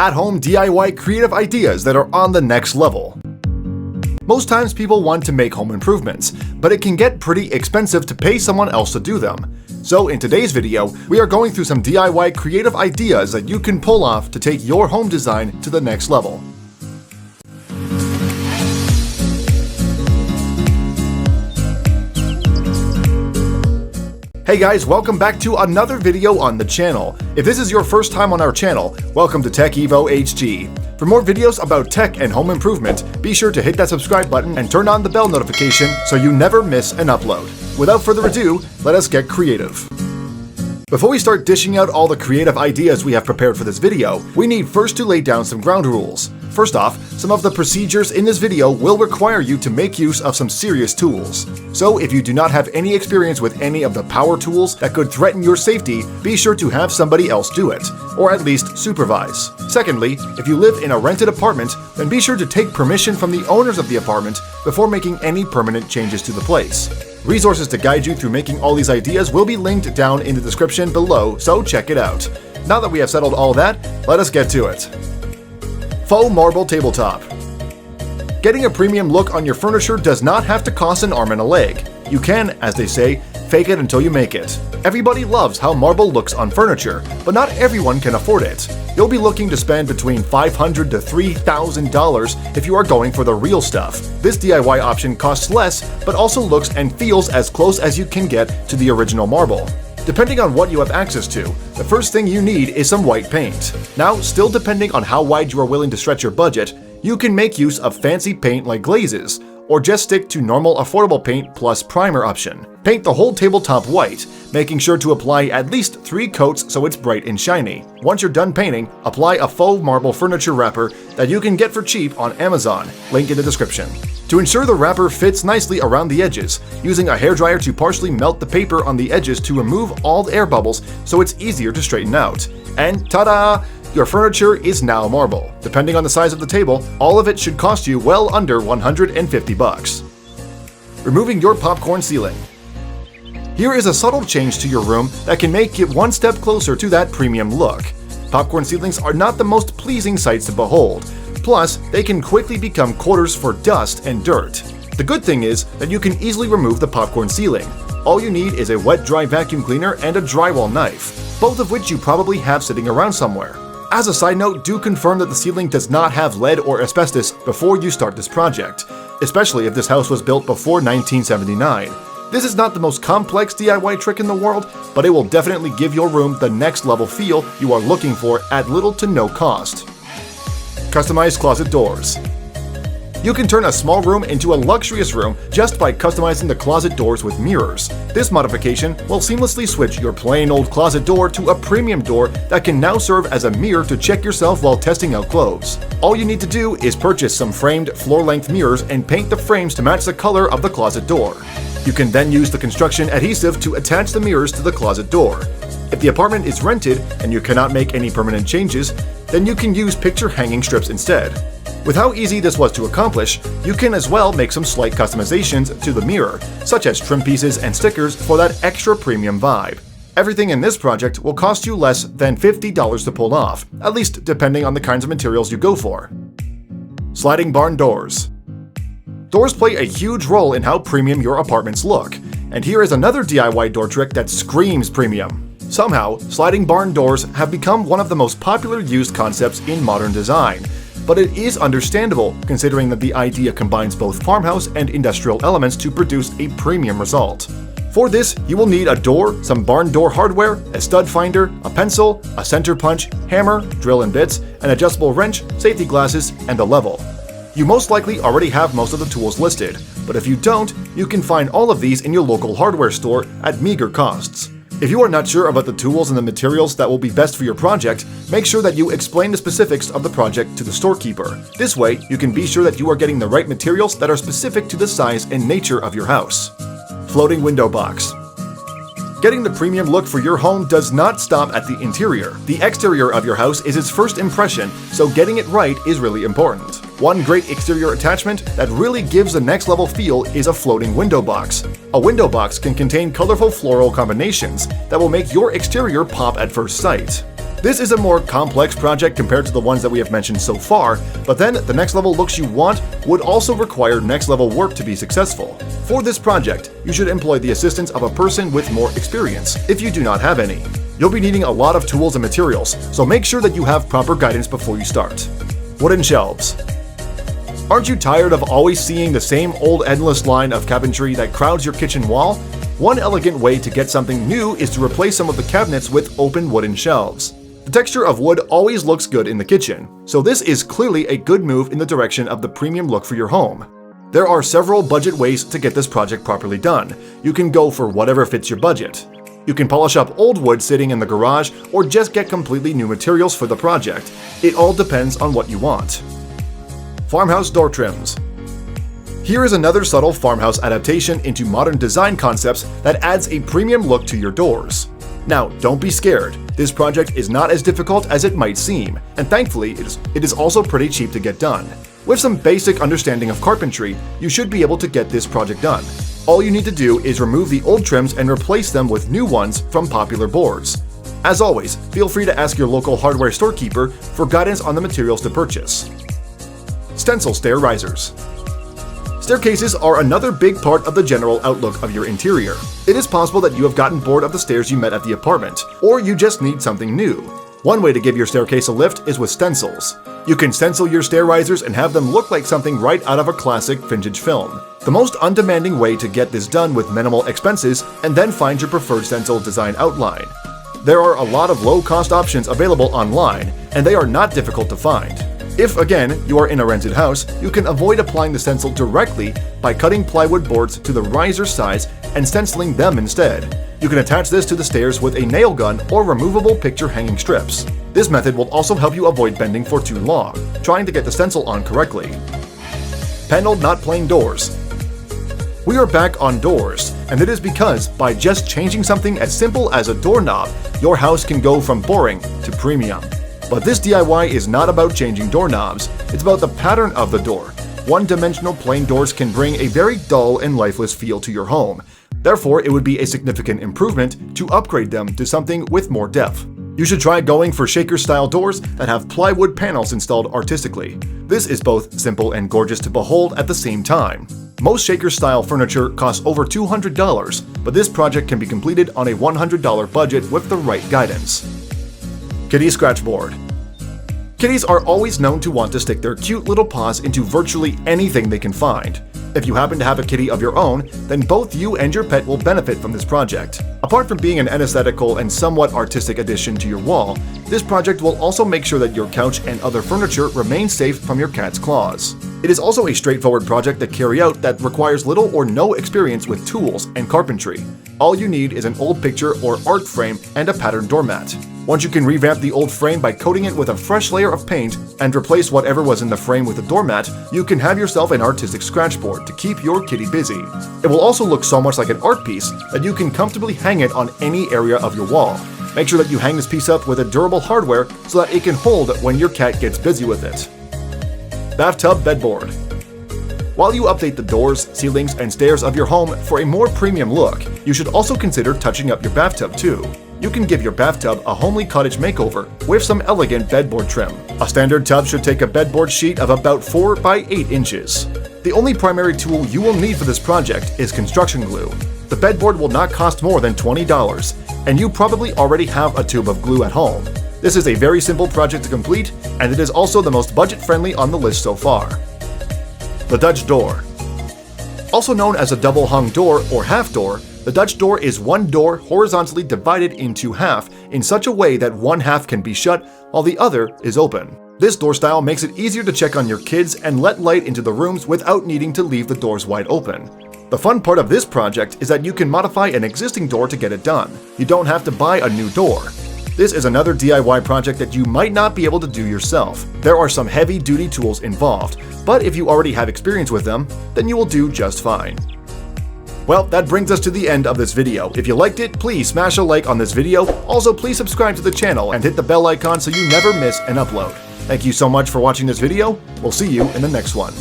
at-home DIY creative ideas that are on the next level. Most times people want to make home improvements, but it can get pretty expensive to pay someone else to do them. So in today's video, we are going through some DIY creative ideas that you can pull off to take your home design to the next level. Hey guys, welcome back to another video on the channel. If this is your first time on our channel, welcome to TechEvo HG. For more videos about tech and home improvement, be sure to hit that subscribe button and turn on the bell notification so you never miss an upload. Without further ado, let us get creative. Before we start dishing out all the creative ideas we have prepared for this video, we need first to lay down some ground rules. First off, some of the procedures in this video will require you to make use of some serious tools. So if you do not have any experience with any of the power tools that could threaten your safety, be sure to have somebody else do it, or at least supervise. Secondly, if you live in a rented apartment, then be sure to take permission from the owners of the apartment before making any permanent changes to the place. Resources to guide you through making all these ideas will be linked down in the description below, so check it out. Now that we have settled all that, let us get to it. Faux marble tabletop. Getting a premium look on your furniture does not have to cost an arm and a leg. You can, as they say, fake it until you make it. Everybody loves how marble looks on furniture, but not everyone can afford it. You'll be looking to spend between $500 to $3,000 if you are going for the real stuff. This DIY option costs less, but also looks and feels as close as you can get to the original marble. Depending on what you have access to, the first thing you need is some white paint. Now, still depending on how wide you are willing to stretch your budget, you can make use of fancy paint like glazes, or just stick to normal affordable paint plus primer option. Paint the whole tabletop white, making sure to apply at least 3 coats so it's bright and shiny. Once you're done painting, apply a faux marble furniture wrapper that you can get for cheap on Amazon, link in the description. To ensure the wrapper fits nicely around the edges, using a hairdryer to partially melt the paper on the edges to remove all the air bubbles so it's easier to straighten out. And ta-da! Your furniture is now marble. Depending on the size of the table, all of it should cost you well under $150. Removing your popcorn ceiling. Here is a subtle change to your room that can make it one step closer to that premium look. Popcorn ceilings are not the most pleasing sights to behold. Plus, they can quickly become quarters for dust and dirt. The good thing is that you can easily remove the popcorn ceiling. All you need is a wet-dry vacuum cleaner and a drywall knife, both of which you probably have sitting around somewhere. As a side note, do confirm that the ceiling does not have lead or asbestos before you start this project, especially if this house was built before 1979. This is not the most complex DIY trick in the world, but it will definitely give your room the next level feel you are looking for at little to no cost. Customized closet doors. You can turn a small room into a luxurious room just by customizing the closet doors with mirrors. This modification will seamlessly switch your plain old closet door to a premium door that can now serve as a mirror to check yourself while testing out clothes. All you need to do is purchase some framed floor-length mirrors and paint the frames to match the color of the closet door. You can then use the construction adhesive to attach the mirrors to the closet door. If the apartment is rented and you cannot make any permanent changes, then you can use picture hanging strips instead. With how easy this was to accomplish, you can as well make some slight customizations to the mirror, such as trim pieces and stickers for that extra premium vibe. Everything in this project will cost you less than $50 to pull off, at least depending on the kinds of materials you go for. Sliding barn doors. Doors play a huge role in how premium your apartments look, and here is another DIY door trick that screams premium. Somehow, sliding barn doors have become one of the most popular used concepts in modern design, but it is understandable considering that the idea combines both farmhouse and industrial elements to produce a premium result. For this, you will need a door, some barn door hardware, a stud finder, a pencil, a center punch, hammer, drill and bits, an adjustable wrench, safety glasses, and a level. You most likely already have most of the tools listed, but if you don't, you can find all of these in your local hardware store at meager costs. If you are not sure about the tools and the materials that will be best for your project, make sure that you explain the specifics of the project to the storekeeper. This way, you can be sure that you are getting the right materials that are specific to the size and nature of your house. Floating window box. Getting the premium look for your home does not stop at the interior. The exterior of your house is its first impression, so getting it right is really important. One great exterior attachment that really gives the next level feel is a floating window box. A window box can contain colorful floral combinations that will make your exterior pop at first sight. This is a more complex project compared to the ones that we have mentioned so far, but then the next level looks you want would also require next level work to be successful. For this project, you should employ the assistance of a person with more experience, if you do not have any. You'll be needing a lot of tools and materials, so make sure that you have proper guidance before you start. Wooden shelves. Aren't you tired of always seeing the same old endless line of cabinetry that crowds your kitchen wall? One elegant way to get something new is to replace some of the cabinets with open wooden shelves. The texture of wood always looks good in the kitchen, so this is clearly a good move in the direction of the premium look for your home. There are several budget ways to get this project properly done. You can go for whatever fits your budget. You can polish up old wood sitting in the garage or just get completely new materials for the project. It all depends on what you want. Farmhouse door trims. Here is another subtle farmhouse adaptation into modern design concepts that adds a premium look to your doors. Now, don't be scared. This project is not as difficult as it might seem, and thankfully, it is also pretty cheap to get done. With some basic understanding of carpentry, you should be able to get this project done. All you need to do is remove the old trims and replace them with new ones from popular boards. As always, feel free to ask your local hardware storekeeper for guidance on the materials to purchase. Stencil stair risers. Staircases are another big part of the general outlook of your interior. It is possible that you have gotten bored of the stairs you met at the apartment, or you just need something new. One way to give your staircase a lift is with stencils. You can stencil your stair risers and have them look like something right out of a classic vintage film. The most undemanding way to get this done with minimal expenses, and then find your preferred stencil design outline. There are a lot of low-cost options available online, and they are not difficult to find. If, again, you are in a rented house, you can avoid applying the stencil directly by cutting plywood boards to the riser size and stenciling them instead. You can attach this to the stairs with a nail gun or removable picture hanging strips. This method will also help you avoid bending for too long, trying to get the stencil on correctly. Paneled not plain doors. We are back on doors, and it is because by just changing something as simple as a doorknob, your house can go from boring to premium. But this DIY is not about changing doorknobs, it's about the pattern of the door. One-dimensional plain doors can bring a very dull and lifeless feel to your home. Therefore, it would be a significant improvement to upgrade them to something with more depth. You should try going for shaker-style doors that have plywood panels installed artistically. This is both simple and gorgeous to behold at the same time. Most shaker-style furniture costs over $200, but this project can be completed on a $100 budget with the right guidance. Kitty scratch board. Kitties are always known to want to stick their cute little paws into virtually anything they can find. If you happen to have a kitty of your own, then both you and your pet will benefit from this project. Apart from being an aesthetical and somewhat artistic addition to your wall, this project will also make sure that your couch and other furniture remain safe from your cat's claws. It is also a straightforward project to carry out that requires little or no experience with tools and carpentry. All you need is an old picture or art frame and a patterned doormat. Once you can revamp the old frame by coating it with a fresh layer of paint and replace whatever was in the frame with a doormat, you can have yourself an artistic scratch board to keep your kitty busy. It will also look so much like an art piece that you can comfortably hang it on any area of your wall. Make sure that you hang this piece up with a durable hardware so that it can hold when your cat gets busy with it. Bathtub Beadboard. While you update the doors, ceilings, and stairs of your home for a more premium look, you should also consider touching up your bathtub too. You can give your bathtub a homely cottage makeover with some elegant bedboard trim. A standard tub should take a bedboard sheet of about 4 by 8 inches. The only primary tool you will need for this project is construction glue. The bedboard will not cost more than $20, and you probably already have a tube of glue at home. This is a very simple project to complete, and it is also the most budget-friendly on the list so far. The Dutch door. Also known as a double-hung door or half door, the Dutch door is one door horizontally divided into half in such a way that one half can be shut while the other is open. This door style makes it easier to check on your kids and let light into the rooms without needing to leave the doors wide open. The fun part of this project is that you can modify an existing door to get it done. You don't have to buy a new door. This is another DIY project that you might not be able to do yourself. There are some heavy-duty tools involved, but if you already have experience with them, then you will do just fine. Well, that brings us to the end of this video. If you liked it, please smash a like on this video. Also, please subscribe to the channel and hit the bell icon so you never miss an upload. Thank you so much for watching this video. We'll see you in the next one.